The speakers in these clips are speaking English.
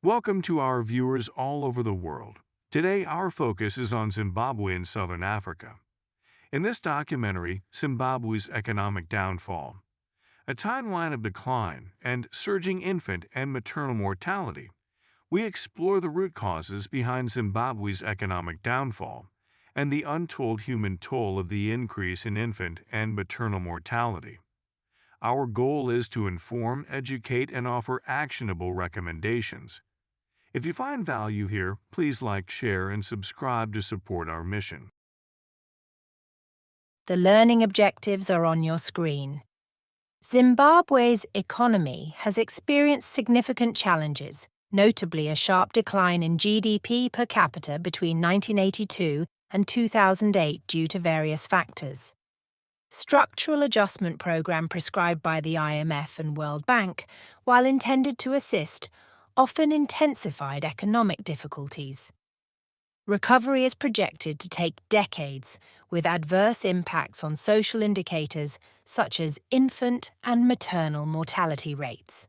Welcome to our viewers all over the world. Today, our focus is on Zimbabwe in southern Africa. In this documentary, Zimbabwe's Economic Downfall, a timeline of decline and surging infant and maternal mortality, we explore the root causes behind Zimbabwe's economic downfall and the untold human toll of the increase in infant and maternal mortality. Our goal is to inform, educate, and offer actionable recommendations. If you find value here, please like, share, and subscribe to support our mission. The learning objectives are on your screen. Zimbabwe's economy has experienced significant challenges, notably a sharp decline in GDP per capita between 1982 and 2008 due to various factors. Structural adjustment program prescribed by the IMF and World Bank, while intended to assist, often intensified economic difficulties. Recovery is projected to take decades, with adverse impacts on social indicators such as infant and maternal mortality rates.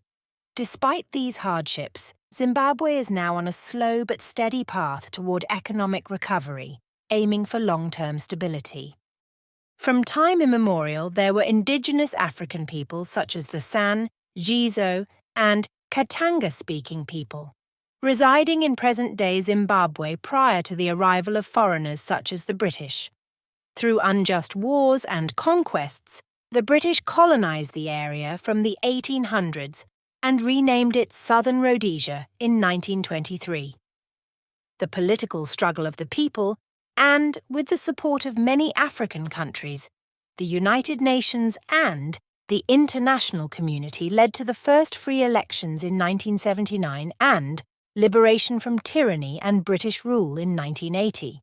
Despite these hardships, Zimbabwe is now on a slow but steady path toward economic recovery, aiming for long-term stability. From time immemorial, there were indigenous African peoples such as the San, Gizo, and Katanga-speaking people, residing in present-day Zimbabwe prior to the arrival of foreigners such as the British. Through unjust wars and conquests, the British colonized the area from the 1800s and renamed it Southern Rhodesia in 1923. The political struggle of the people, and, with the support of many African countries, the United Nations and the international community led to the first free elections in 1979 and liberation from tyranny and British rule in 1980.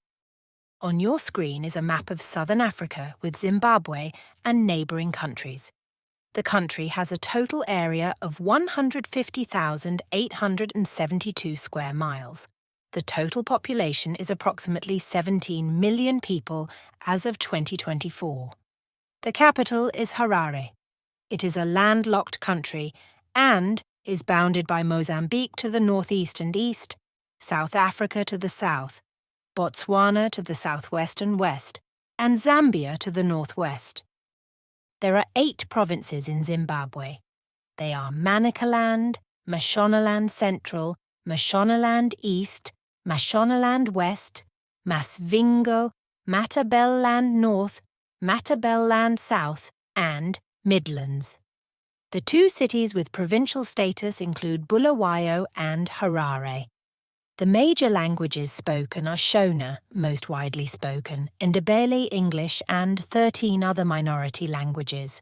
On your screen is a map of southern Africa with Zimbabwe and neighbouring countries. The country has a total area of 150,872 square miles. The total population is approximately 17 million people as of 2024. The capital is Harare. It is a landlocked country and is bounded by Mozambique to the northeast and east, South Africa to the south, Botswana to the southwest and west, and Zambia to the northwest. There are 8 provinces in Zimbabwe. They are Manicaland, Mashonaland Central, Mashonaland East, Mashonaland West, Masvingo, Matabeleland North, Matabeleland South, and Midlands. The 2 cities with provincial status include Bulawayo and Harare. The major languages spoken are Shona, most widely spoken, Ndebele English, and 13 other minority languages.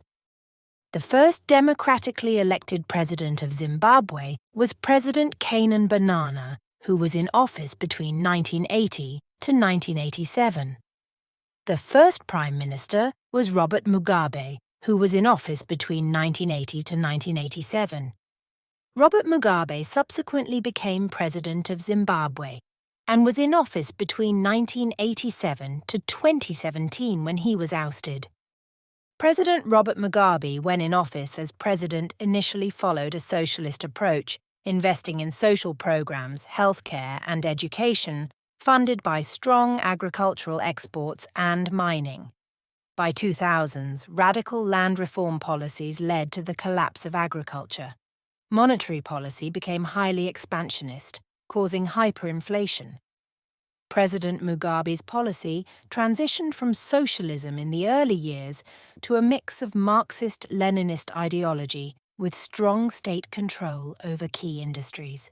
The first democratically elected president of Zimbabwe was President Canaan Banana, who was in office between 1980 to 1987. The first prime minister was Robert Mugabe, who was in office between 1980 to 1987. Robert Mugabe subsequently became president of Zimbabwe and was in office between 1987 to 2017 when he was ousted. President Robert Mugabe, when in office as president, initially followed a socialist approach, investing in social programs, healthcare, and education, funded by strong agricultural exports and mining. By 2000s, radical land reform policies led to the collapse of agriculture. Monetary policy became highly expansionist, causing hyperinflation. President Mugabe's policy transitioned from socialism in the early years to a mix of Marxist-Leninist ideology with strong state control over key industries.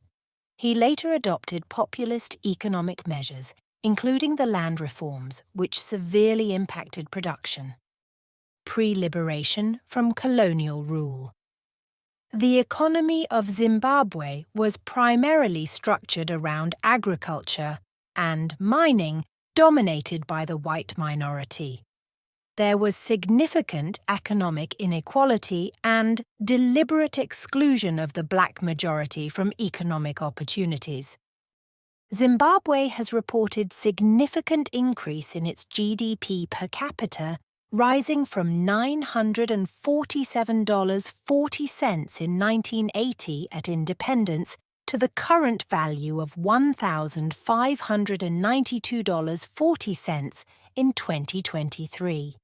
He later adopted populist economic measures, including the land reforms, which severely impacted production. Pre-liberation from colonial rule. The economy of Zimbabwe was primarily structured around agriculture and mining, dominated by the white minority. There was significant economic inequality and deliberate exclusion of the black majority from economic opportunities. Zimbabwe has reported significant increase in its GDP per capita, rising from $947.40 in 1980 at independence to the current value of $1,592.40 in 2023.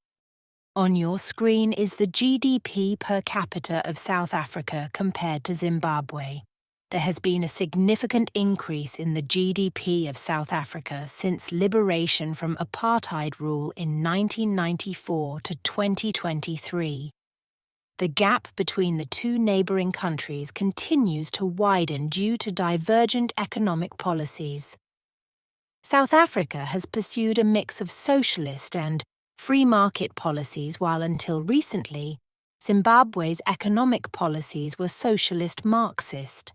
On your screen is the GDP per capita of South Africa compared to Zimbabwe. There has been a significant increase in the GDP of South Africa since liberation from apartheid rule in 1994 to 2023. The gap between the two neighbouring countries continues to widen due to divergent economic policies. South Africa has pursued a mix of socialist and free market policies, while until recently, Zimbabwe's economic policies were socialist Marxist.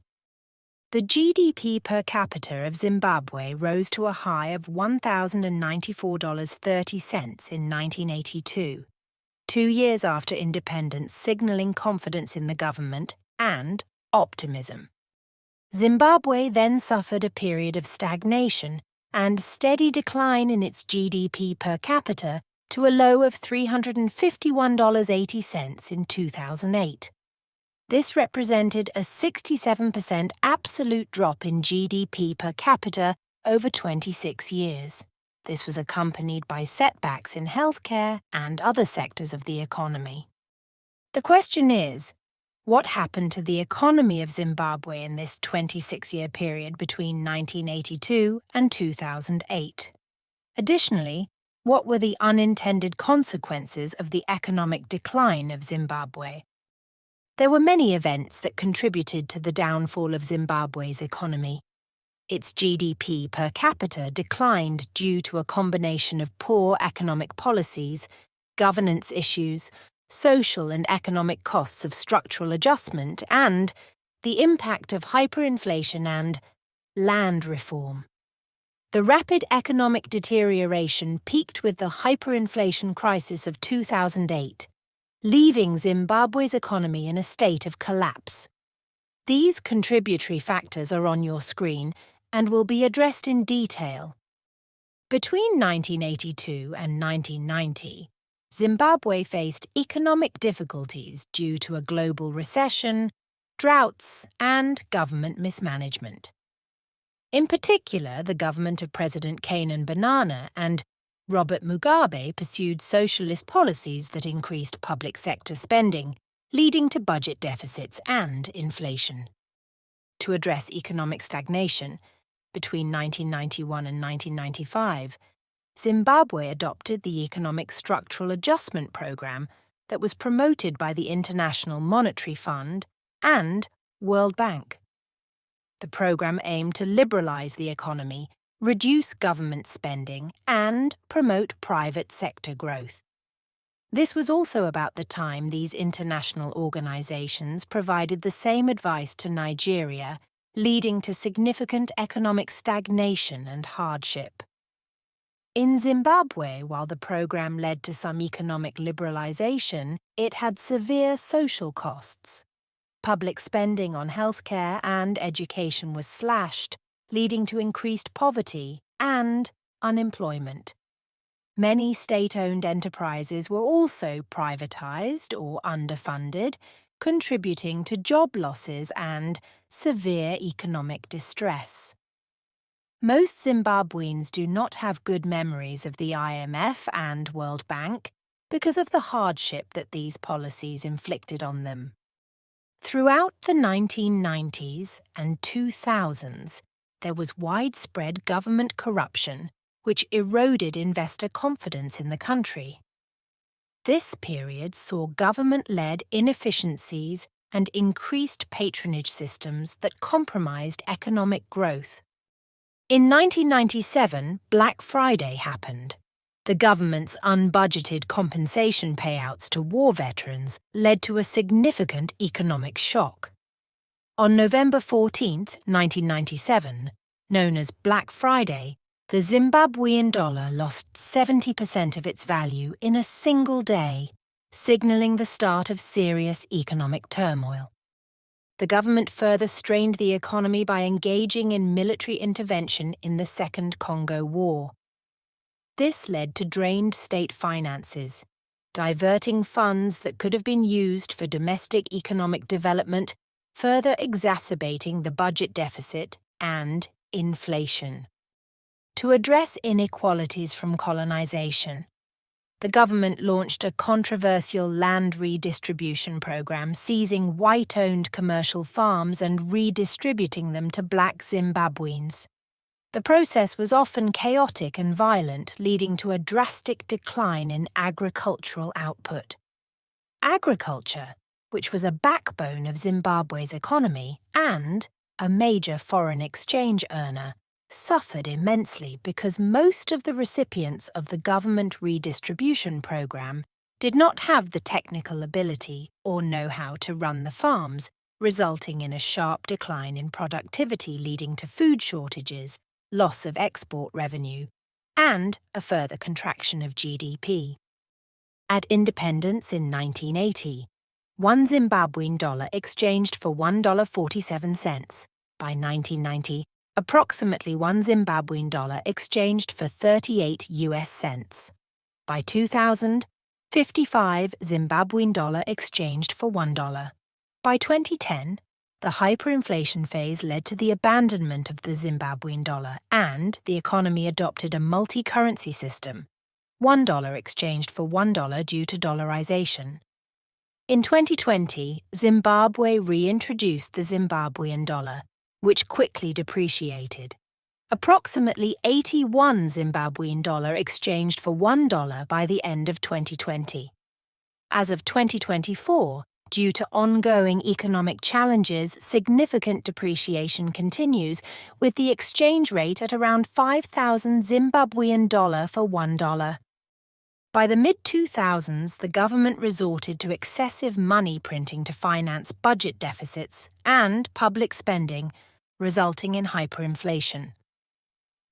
The GDP per capita of Zimbabwe rose to a high of $1,094.30 in 1982, 2 years after independence, signalling confidence in the government and optimism. Zimbabwe then suffered a period of stagnation and steady decline in its GDP per capita to a low of $351.80 in 2008. This represented a 67% absolute drop in GDP per capita over 26 years. This was accompanied by setbacks in healthcare and other sectors of the economy. The question is, what happened to the economy of Zimbabwe in this 26-year period between 1982 and 2008? Additionally, what were the unintended consequences of the economic decline of Zimbabwe? There were many events that contributed to the downfall of Zimbabwe's economy. Its GDP per capita declined due to a combination of poor economic policies, governance issues, social and economic costs of structural adjustment, and the impact of hyperinflation and land reform. The rapid economic deterioration peaked with the hyperinflation crisis of 2008, leaving Zimbabwe's economy in a state of collapse. These contributory factors are on your screen and will be addressed in detail. Between 1982 and 1990, Zimbabwe faced economic difficulties due to a global recession, droughts, and government mismanagement. In particular, the government of President Canaan Banana and Robert Mugabe pursued socialist policies that increased public sector spending, leading to budget deficits and inflation. To address economic stagnation, between 1991 and 1995, Zimbabwe adopted the Economic Structural Adjustment Program that was promoted by the International Monetary Fund and World Bank. The program aimed to liberalize the economy, reduce government spending, and promote private sector growth. This was also about the time these international organizations provided the same advice to Nigeria, leading to significant economic stagnation and hardship. In Zimbabwe, while the program led to some economic liberalization, it had severe social costs. Public spending on healthcare and education was slashed, leading to increased poverty and unemployment. Many state-owned enterprises were also privatized or underfunded, contributing to job losses and severe economic distress. Most Zimbabweans do not have good memories of the IMF and World Bank because of the hardship that these policies inflicted on them. Throughout the 1990s and 2000s, there was widespread government corruption, which eroded investor confidence in the country. This period saw government-led inefficiencies and increased patronage systems that compromised economic growth. In 1997, Black Friday happened. The government's unbudgeted compensation payouts to war veterans led to a significant economic shock. On November 14, 1997, known as Black Friday, the Zimbabwean dollar lost 70% of its value in a single day, signalling the start of serious economic turmoil. The government further strained the economy by engaging in military intervention in the Second Congo War. This led to drained state finances, diverting funds that could have been used for domestic economic development further exacerbating the budget deficit and inflation. To address inequalities from colonization, the government launched a controversial land redistribution program seizing white-owned commercial farms and redistributing them to black Zimbabweans. The process was often chaotic and violent, leading to a drastic decline in agricultural output. Agriculture, which was a backbone of Zimbabwe's economy and a major foreign exchange earner, suffered immensely because most of the recipients of the government redistribution program did not have the technical ability or know-how to run the farms, resulting in a sharp decline in productivity leading to food shortages, loss of export revenue, and a further contraction of GDP. At independence in 1980, one Zimbabwean dollar exchanged for $1.47. By 1990, approximately one Zimbabwean dollar exchanged for 38 US cents. By 2000, 55 Zimbabwean dollar exchanged for $1. By 2010, the hyperinflation phase led to the abandonment of the Zimbabwean dollar and the economy adopted a multi-currency system, $1 exchanged for $1 due to dollarization. In 2020, Zimbabwe reintroduced the Zimbabwean dollar, which quickly depreciated. Approximately 81 Zimbabwean dollar exchanged for $1 by the end of 2020. As of 2024, due to ongoing economic challenges, significant depreciation continues, with the exchange rate at around 5,000 Zimbabwean dollar for $1. By the mid-2000s, the government resorted to excessive money printing to finance budget deficits and public spending, resulting in hyperinflation.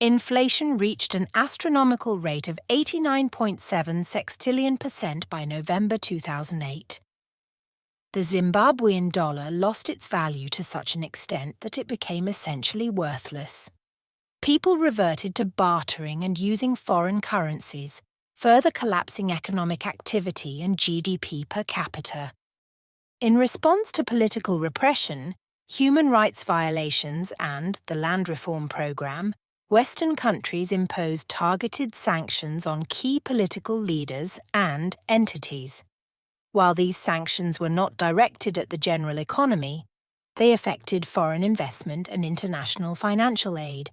Inflation reached an astronomical rate of 89.7 sextillion% by November 2008. The Zimbabwean dollar lost its value to such an extent that it became essentially worthless. People reverted to bartering and using foreign currencies, further collapsing economic activity and GDP per capita. In response to political repression, human rights violations and the land reform program, Western countries imposed targeted sanctions on key political leaders and entities. While these sanctions were not directed at the general economy, they affected foreign investment and international financial aid.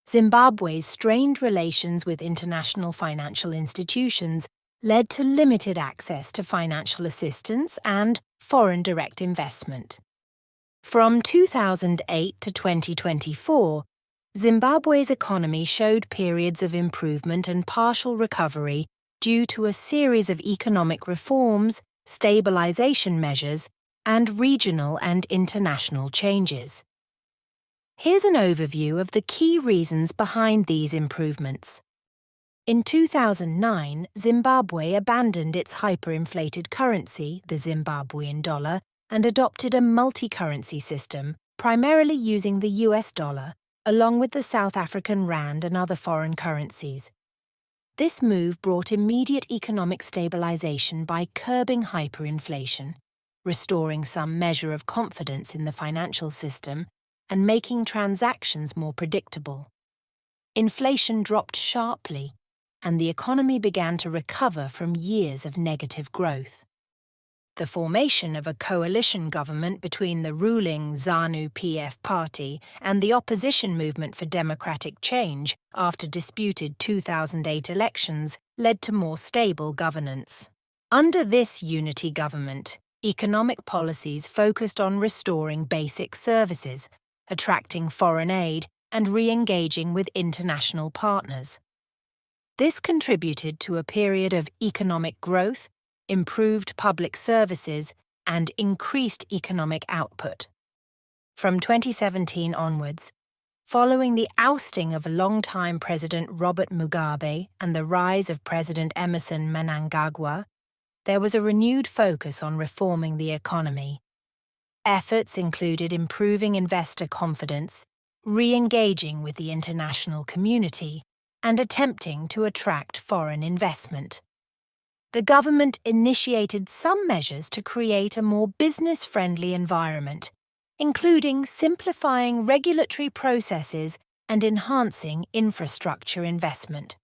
Zimbabwe's strained relations with international financial institutions led to limited access to financial assistance and foreign direct investment. From 2008 to 2024, Zimbabwe's economy showed periods of improvement and partial recovery due to a series of economic reforms, stabilization measures, and regional and international changes. Here's an overview of the key reasons behind these improvements. In 2009, Zimbabwe abandoned its hyperinflated currency, the Zimbabwean dollar, and adopted a multi-currency system, primarily using the US dollar, along with the South African rand and other foreign currencies. This move brought immediate economic stabilization by curbing hyperinflation, restoring some measure of confidence in the financial system, and making transactions more predictable. Inflation dropped sharply, and the economy began to recover from years of negative growth. The formation of a coalition government between the ruling ZANU-PF party and the opposition movement for democratic change after disputed 2008 elections led to more stable governance. Under this unity government, economic policies focused on restoring basic services, attracting foreign aid, and re-engaging with international partners. This contributed to a period of economic growth, improved public services, and increased economic output. From 2017 onwards, following the ousting of longtime President Robert Mugabe and the rise of President Emmerson Mnangagwa, there was a renewed focus on reforming the economy. Efforts included improving investor confidence, re-engaging with the international community, and attempting to attract foreign investment. the government initiated some measures to create a more business-friendly environment, including simplifying regulatory processes and enhancing infrastructure investment.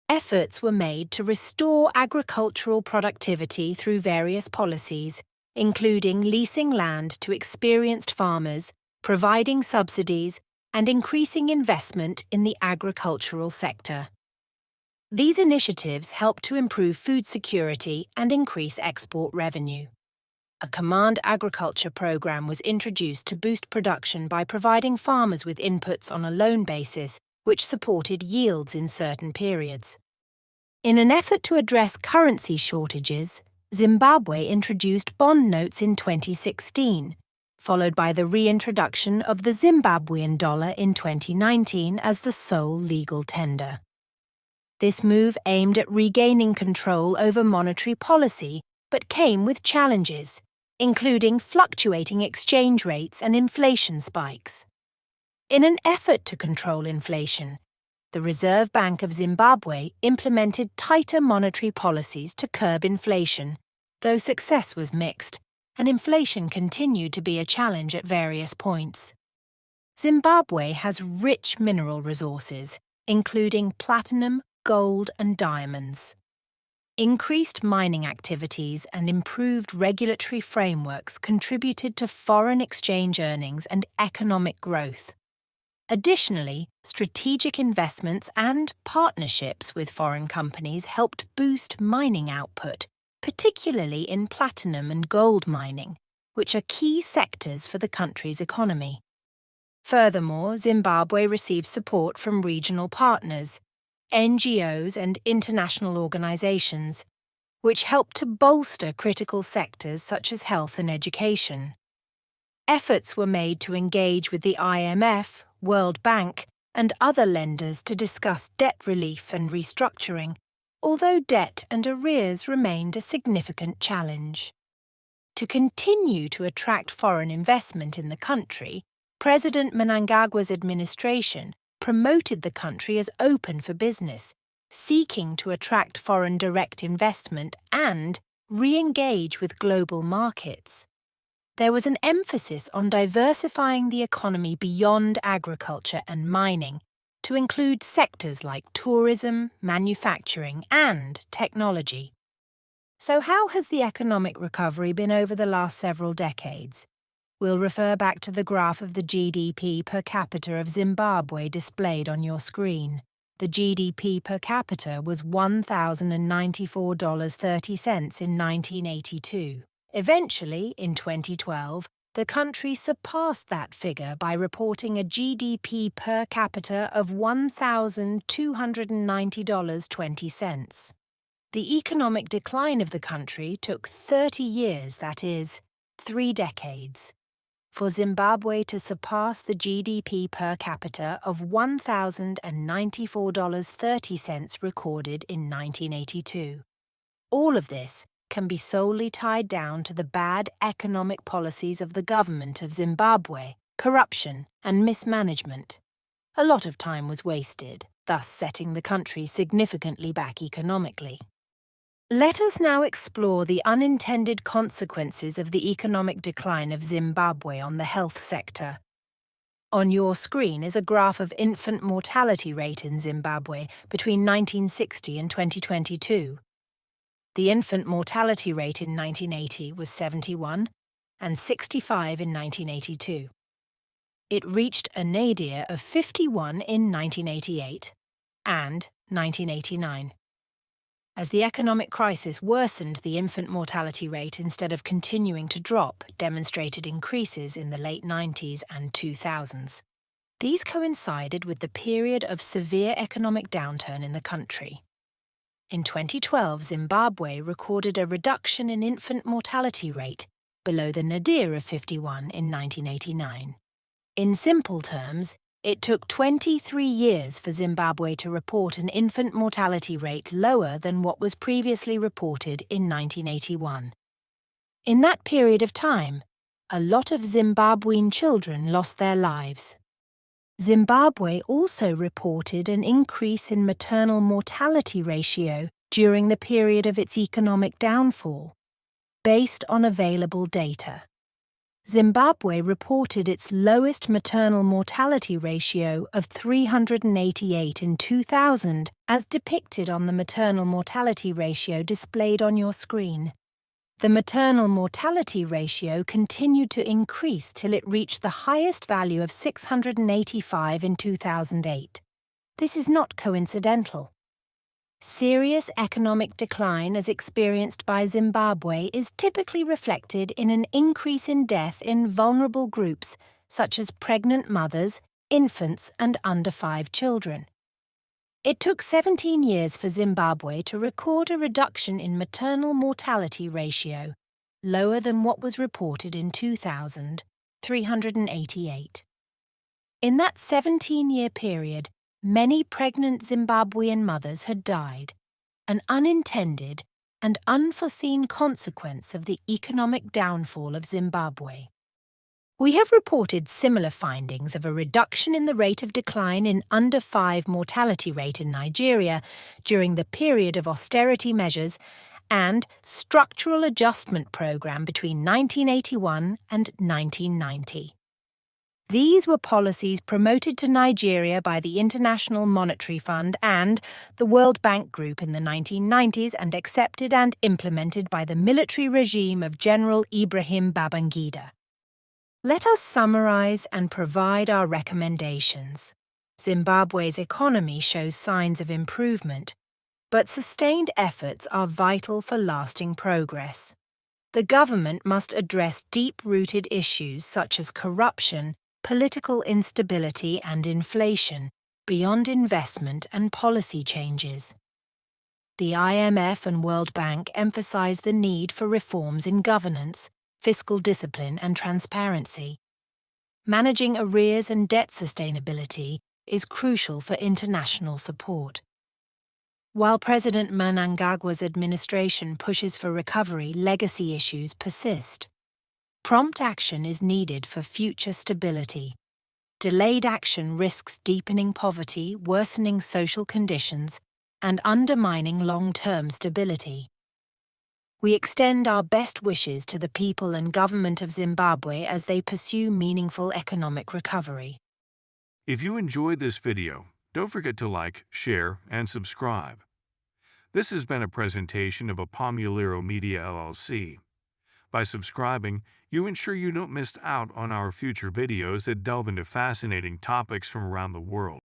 Efforts were made to restore agricultural productivity through various policies, including leasing land to experienced farmers, providing subsidies, and increasing investment in the agricultural sector. These initiatives helped to improve food security and increase export revenue. A command agriculture program was introduced to boost production by providing farmers with inputs on a loan basis, which supported yields in certain periods. In an effort to address currency shortages, Zimbabwe introduced bond notes in 2016, followed by the reintroduction of the Zimbabwean dollar in 2019 as the sole legal tender. This move aimed at regaining control over monetary policy, but came with challenges, including fluctuating exchange rates and inflation spikes. In an effort to control inflation, the Reserve Bank of Zimbabwe implemented tighter monetary policies to curb inflation, though success was mixed, and inflation continued to be a challenge at various points. Zimbabwe has rich mineral resources, including platinum, gold, and diamonds. Increased mining activities and improved regulatory frameworks contributed to foreign exchange earnings and economic growth. Additionally, strategic investments and partnerships with foreign companies helped boost mining output, particularly in platinum and gold mining, which are key sectors for the country's economy. Furthermore, Zimbabwe received support from regional partners, NGOs and international organizations, which helped to bolster critical sectors such as health and education. Efforts were made to engage with the IMF, World Bank, and other lenders to discuss debt relief and restructuring, although debt and arrears remained a significant challenge. To continue to attract foreign investment in the country, President Mnangagwa's administration promoted the country as open for business, seeking to attract foreign direct investment and re-engage with global markets. There was an emphasis on diversifying the economy beyond agriculture and mining to include sectors like tourism, manufacturing, and technology. So how has the economic recovery been over the last several decades? We'll refer back to the graph of the GDP per capita of Zimbabwe displayed on your screen. The GDP per capita was $1,094.30 in 1982. Eventually, in 2012, the country surpassed that figure by reporting a GDP per capita of $1,290.20. The economic decline of the country took 30 years, that is, 3 decades, for Zimbabwe to surpass the GDP per capita of $1,094.30 recorded in 1982. All of this can be solely tied down to the bad economic policies of the government of Zimbabwe, corruption and mismanagement. A lot of time was wasted, thus setting the country significantly back economically. Let us now explore the unintended consequences of the economic decline of Zimbabwe on the health sector. On your screen is a graph of infant mortality rate in Zimbabwe between 1960 and 2022. The infant mortality rate in 1980 was 71 and 65 in 1982. It reached a nadir of 51 in 1988 and 1989. As the economic crisis worsened, the infant mortality rate, instead of continuing to drop, demonstrated increases in the late 90s and 2000s. These coincided with the period of severe economic downturn in the country. In 2012, Zimbabwe recorded a reduction in infant mortality rate below the nadir of 51 in 1989. In simple terms, it took 23 years for Zimbabwe to report an infant mortality rate lower than what was previously reported in 1981. In that period of time, a lot of Zimbabwean children lost their lives. Zimbabwe also reported an increase in maternal mortality ratio during the period of its economic downfall, based on available data. Zimbabwe reported its lowest maternal mortality ratio of 388 in 2000, as depicted on the maternal mortality ratio displayed on your screen. The maternal mortality ratio continued to increase till it reached the highest value of 685 in 2008. This is not coincidental. Serious economic decline as experienced by Zimbabwe is typically reflected in an increase in death in vulnerable groups such as pregnant mothers, infants and under 5 children. It took 17 years for Zimbabwe to record a reduction in maternal mortality ratio, lower than what was reported in 2000, 388. In that 17-year period, many pregnant Zimbabwean mothers had died, an unintended and unforeseen consequence of the economic downfall of Zimbabwe. We have reported similar findings of a reduction in the rate of decline in under 5 mortality rate in Nigeria during the period of austerity measures and structural adjustment program between 1981 and 1990. These were policies promoted to Nigeria by the International Monetary Fund and the World Bank Group in the 1990s and accepted and implemented by the military regime of General Ibrahim Babangida. Let us summarize and provide our recommendations. Zimbabwe's economy shows signs of improvement, but sustained efforts are vital for lasting progress. The government must address deep-rooted issues such as corruption, political instability and inflation, beyond investment and policy changes. The IMF and World Bank emphasize the need for reforms in governance, fiscal discipline and transparency. Managing arrears and debt sustainability is crucial for international support. While President Mnangagwa's administration pushes for recovery, legacy issues persist. Prompt action is needed for future stability. Delayed action risks deepening poverty, worsening social conditions, and undermining long-term stability. We extend our best wishes to the people and government of Zimbabwe as they pursue meaningful economic recovery. If you enjoyed this video, don't forget to like, share, and subscribe. This has been a presentation of Apomulero Media LLC. By subscribing, you ensure you don't miss out on our future videos that delve into fascinating topics from around the world.